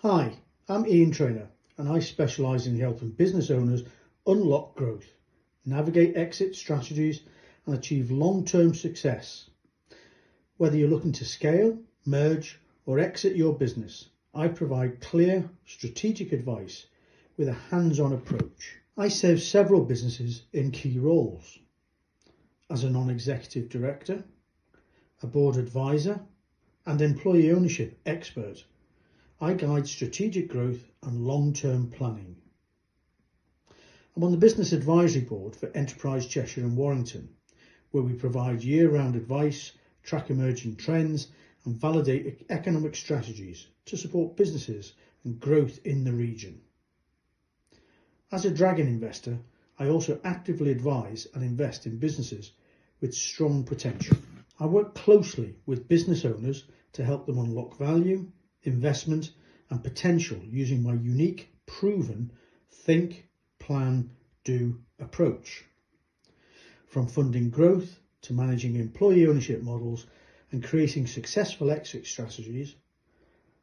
Hi, I'm Ian Traynor and I specialise in helping business owners unlock growth, navigate exit strategies and achieve long-term success. Whether you're looking to scale, merge or exit your business, I provide clear, strategic advice with a hands-on approach. I serve several businesses in key roles. As a non-executive director, a board advisor and employee ownership expert, I guide strategic growth and long-term planning. I'm on the Business Advisory Board for Enterprise Cheshire and Warrington, where we provide year-round advice, track emerging trends and validate economic strategies to support businesses and growth in the region. As a dragon investor, I also actively advise and invest in businesses with strong potential. I work closely with business owners to help them unlock value, investment and potential using my unique, proven think, plan, do approach. From funding growth to managing employee ownership models and creating successful exit strategies,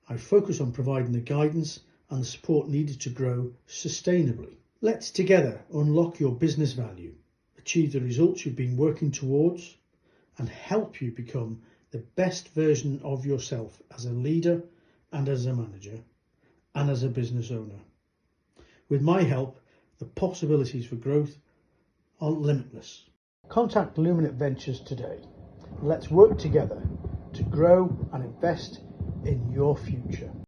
I focus on providing the guidance and the support needed to grow sustainably. Let's together unlock your business value, achieve the results you've been working towards, and help you become the best version of yourself as a leader and as a manager and as a business owner. With my help, the possibilities for growth are limitless. Contact Luminate Ventures today. Let's work together to grow and invest in your future.